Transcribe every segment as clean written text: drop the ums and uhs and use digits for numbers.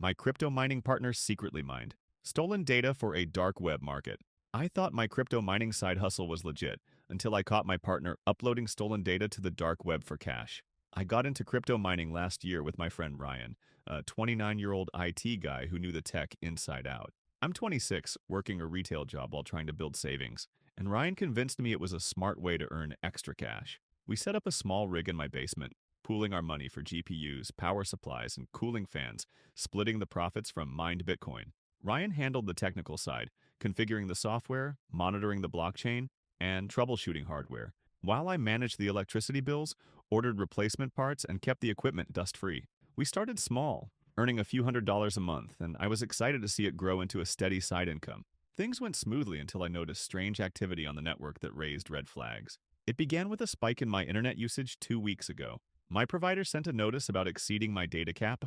My crypto mining partner secretly mined. Stolen data for a dark web market. I thought my crypto mining side hustle was legit until I caught my partner uploading stolen data to the dark web for cash. I got into crypto mining last year with my friend Ryan, a 29-year-old IT guy who knew the tech inside out. I'm 26, working a retail job while trying to build savings, and Ryan convinced me it was a smart way to earn extra cash. We set up a small rig in my basement, pooling our money for GPUs, power supplies, and cooling fans, splitting the profits from mined Bitcoin. Ryan handled the technical side, configuring the software, monitoring the blockchain, and troubleshooting hardware, while I managed the electricity bills, ordered replacement parts, and kept the equipment dust-free. We started small, earning a few $100s a month, and I was excited to see it grow into a steady side income. Things went smoothly until I noticed strange activity on the network that raised red flags. It began with a spike in my internet usage 2 weeks ago. My provider sent a notice about exceeding my data cap,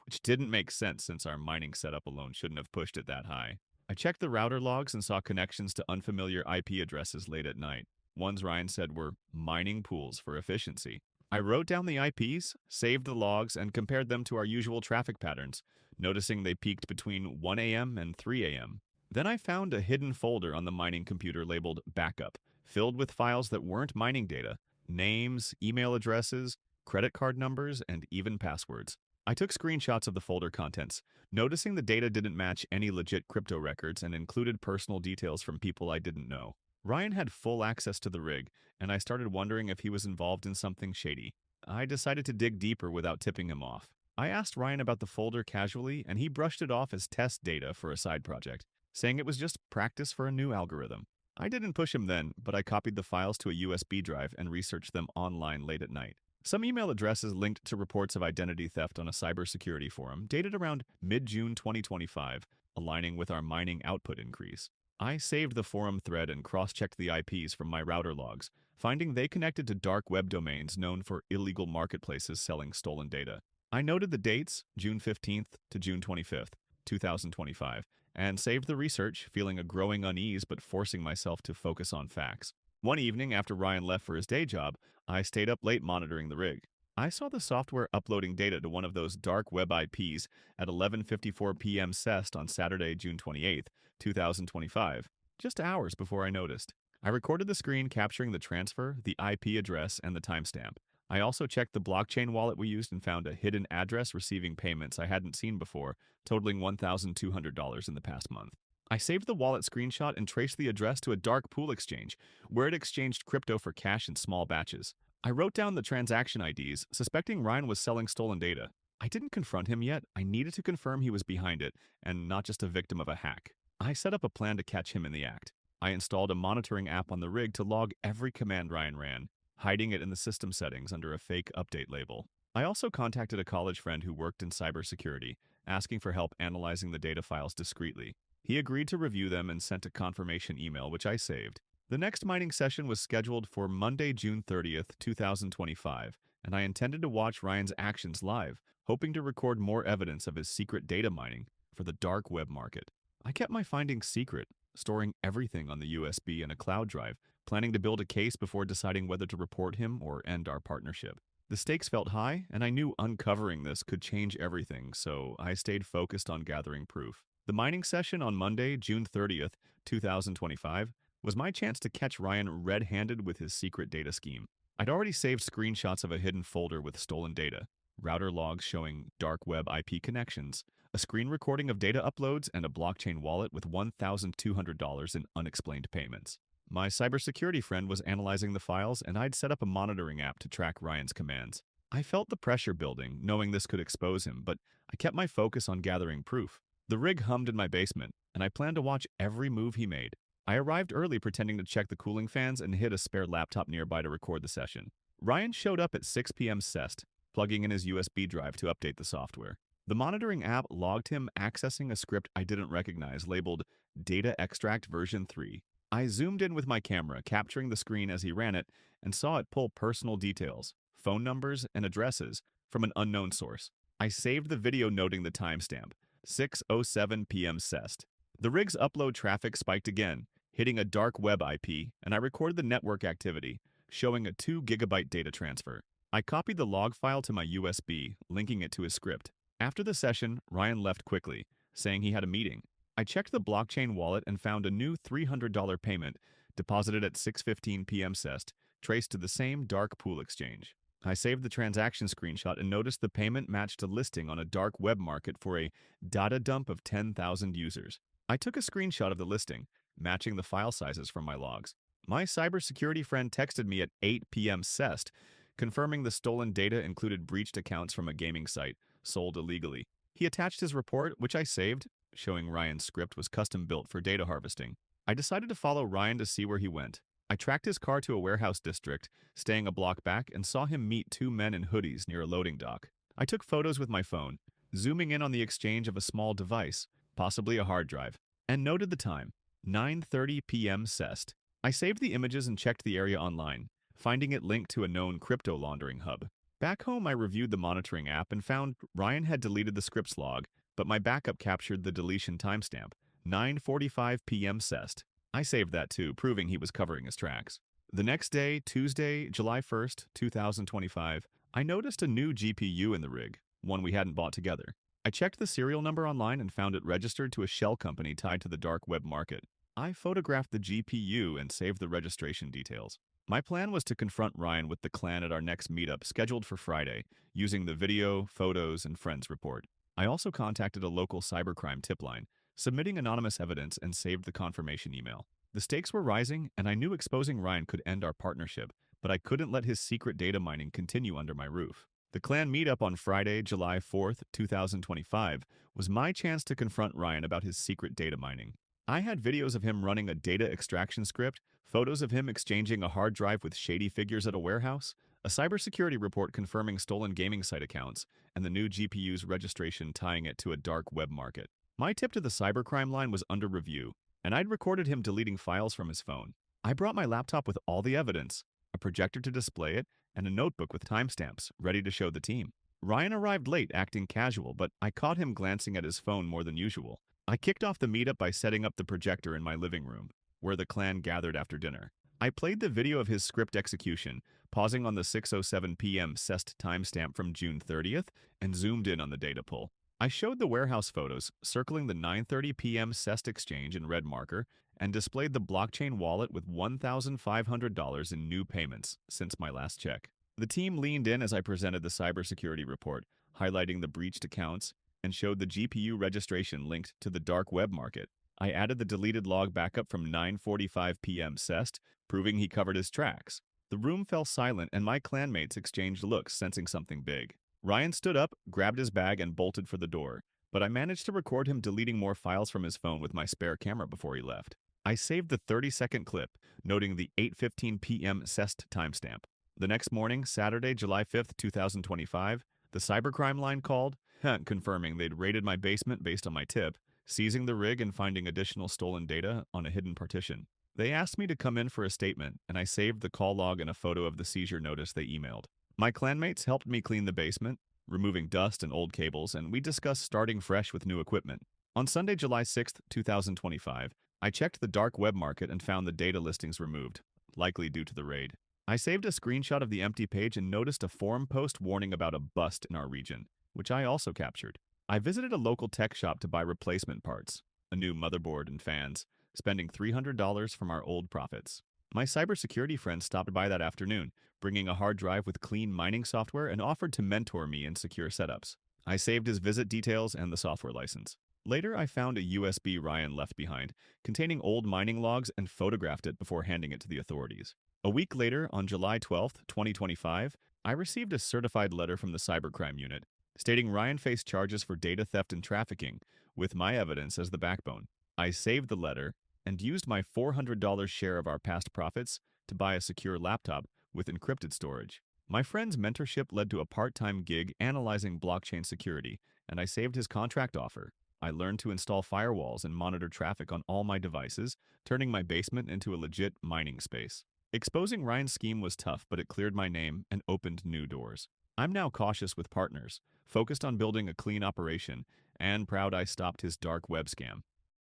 which didn't make sense since our mining setup alone shouldn't have pushed it that high. I checked the router logs and saw connections to unfamiliar IP addresses late at night. Ones Ryan said were mining pools for efficiency. I wrote down the IPs, saved the logs, and compared them to our usual traffic patterns, noticing they peaked between 1 a.m. and 3 a.m. Then I found a hidden folder on the mining computer labeled Backup, filled with files that weren't mining data, names, email addresses, credit card numbers, and even passwords. I took screenshots of the folder contents, noticing the data didn't match any legit crypto records and included personal details from people I didn't know. Ryan had full access to the rig, and I started wondering if he was involved in something shady. I decided to dig deeper without tipping him off. I asked Ryan about the folder casually, and he brushed it off as test data for a side project, saying it was just practice for a new algorithm. I didn't push him then, but I copied the files to a USB drive and researched them online late at night. Some email addresses linked to reports of identity theft on a cybersecurity forum dated around mid-June 2025, aligning with our mining output increase. I saved the forum thread and cross-checked the IPs from my router logs, finding they connected to dark web domains known for illegal marketplaces selling stolen data. I noted the dates, June 15th to June 25th, 2025, and saved the research, feeling a growing unease but forcing myself to focus on facts. One evening, after Ryan left for his day job, I stayed up late monitoring the rig. I saw the software uploading data to one of those dark web IPs at 11:54 p.m. CEST on Saturday, June 28th, 2025, just hours before I noticed. I recorded the screen capturing the transfer, the IP address, and the timestamp. I also checked the blockchain wallet we used and found a hidden address receiving payments I hadn't seen before, totaling $1,200 in the past month. I saved the wallet screenshot and traced the address to a dark pool exchange, where it exchanged crypto for cash in small batches. I wrote down the transaction IDs, suspecting Ryan was selling stolen data. I didn't confront him yet. I needed to confirm he was behind it, and not just a victim of a hack. I set up a plan to catch him in the act. I installed a monitoring app on the rig to log every command Ryan ran, hiding it in the system settings under a fake update label. I also contacted a college friend who worked in cybersecurity, asking for help analyzing the data files discreetly. He agreed to review them and sent a confirmation email, which I saved. The next mining session was scheduled for Monday, June 30th, 2025, and I intended to watch Ryan's actions live, hoping to record more evidence of his secret data mining for the dark web market. I kept my findings secret, storing everything on the USB in a cloud drive, planning to build a case before deciding whether to report him or end our partnership. The stakes felt high, and I knew uncovering this could change everything, so I stayed focused on gathering proof. The mining session on Monday, June 30th, 2025, was my chance to catch Ryan red-handed with his secret data scheme. I'd already saved screenshots of a hidden folder with stolen data, router logs showing dark web IP connections, a screen recording of data uploads, and a blockchain wallet with $1,200 in unexplained payments. My cybersecurity friend was analyzing the files, and I'd set up a monitoring app to track Ryan's commands. I felt the pressure building, knowing this could expose him, but I kept my focus on gathering proof. The rig hummed in my basement, and I planned to watch every move he made. I arrived early pretending to check the cooling fans and hid a spare laptop nearby to record the session. Ryan showed up at 6 p.m. CEST, plugging in his USB drive to update the software. The monitoring app logged him accessing a script I didn't recognize labeled Data Extract version 3. I zoomed in with my camera, capturing the screen as he ran it, and saw it pull personal details, phone numbers, and addresses from an unknown source. I saved the video noting the timestamp, 6:07 p.m. CEST. The rig's upload traffic spiked again, hitting a dark web IP, and I recorded the network activity, showing a 2 gigabyte data transfer. I copied the log file to my USB, linking it to his script. After the session, Ryan left quickly, saying he had a meeting. I checked the blockchain wallet and found a new $300 payment deposited at 6:15 p.m. CEST, traced to the same dark pool exchange. I saved the transaction screenshot and noticed the payment matched a listing on a dark web market for a data dump of 10,000 users. I took a screenshot of the listing, matching the file sizes from my logs. My cybersecurity friend texted me at 8 p.m. CEST, confirming the stolen data included breached accounts from a gaming site sold illegally. He attached his report, which I saved, showing Ryan's script was custom built for data harvesting. I decided to follow Ryan to see where he went. I tracked his car to a warehouse district, staying a block back, and saw him meet two men in hoodies near a loading dock. I took photos with my phone, zooming in on the exchange of a small device, possibly a hard drive, and noted the time, 9:30 p.m. CEST. I saved the images and checked the area online, finding it linked to a known crypto laundering hub. Back home, I reviewed the monitoring app and found Ryan had deleted the script's log, but my backup captured the deletion timestamp, 9:45 p.m. CEST. I saved that too, proving he was covering his tracks. The next day, Tuesday, July 1st, 2025, I noticed a new GPU in the rig, one we hadn't bought together. I checked the serial number online and found it registered to a shell company tied to the dark web market. I photographed the GPU and saved the registration details. My plan was to confront Ryan with the clan at our next meetup scheduled for Friday, using the video, photos, and friends report. I also contacted a local cybercrime tip line, submitting anonymous evidence and saved the confirmation email. The stakes were rising, and I knew exposing Ryan could end our partnership, but I couldn't let his secret data mining continue under my roof. The clan meetup on Friday, July 4th, 2025, was my chance to confront Ryan about his secret data mining. I had videos of him running a data extraction script, photos of him exchanging a hard drive with shady figures at a warehouse, a cybersecurity report confirming stolen gaming site accounts, and the new GPU's registration tying it to a dark web market. My tip to the cybercrime line was under review, and I'd recorded him deleting files from his phone. I brought my laptop with all the evidence, a projector to display it, and a notebook with timestamps, ready to show the team. Ryan arrived late, acting casual, but I caught him glancing at his phone more than usual. I kicked off the meetup by setting up the projector in my living room, where the clan gathered after dinner. I played the video of his script execution, pausing on the 6:07 p.m. CEST timestamp from June 30th, and zoomed in on the data pull. I showed the warehouse photos, circling the 9:30 p.m. CEST exchange in red marker, and displayed the blockchain wallet with $1,500 in new payments since my last check. The team leaned in as I presented the cybersecurity report, highlighting the breached accounts, and showed the GPU registration linked to the dark web market. I added the deleted log backup from 9:45 p.m. CEST, proving he covered his tracks. The room fell silent, and my clanmates exchanged looks, sensing something big. Ryan stood up, grabbed his bag, and bolted for the door, but I managed to record him deleting more files from his phone with my spare camera before he left. I saved the 30-second clip, noting the 8:15 p.m. CEST timestamp. The next morning, Saturday, July 5th, 2025, the cybercrime line called, confirming they'd raided my basement based on my tip, seizing the rig and finding additional stolen data on a hidden partition. They asked me to come in for a statement, and I saved the call log and a photo of the seizure notice they emailed. My clanmates helped me clean the basement, removing dust and old cables, and we discussed starting fresh with new equipment. On Sunday, July 6th, 2025, I checked the dark web market and found the data listings removed, likely due to the raid. I saved a screenshot of the empty page and noticed a forum post warning about a bust in our region, which I also captured. I visited a local tech shop to buy replacement parts, a new motherboard and fans, spending $300 from our old profits. My cybersecurity friend stopped by that afternoon, bringing a hard drive with clean mining software and offered to mentor me in secure setups. I saved his visit details and the software license. Later, I found a USB Ryan left behind, containing old mining logs, and photographed it before handing it to the authorities. A week later, on July 12th, 2025, I received a certified letter from the cybercrime unit, stating Ryan faced charges for data theft and trafficking, with my evidence as the backbone. I saved the letter and used my $400 share of our past profits to buy a secure laptop with encrypted storage. My friend's mentorship led to a part-time gig analyzing blockchain security, and I saved his contract offer. I learned to install firewalls and monitor traffic on all my devices, turning my basement into a legit mining space. Exposing Ryan's scheme was tough, but it cleared my name and opened new doors. I'm now cautious with partners, focused on building a clean operation, and proud I stopped his dark web scam.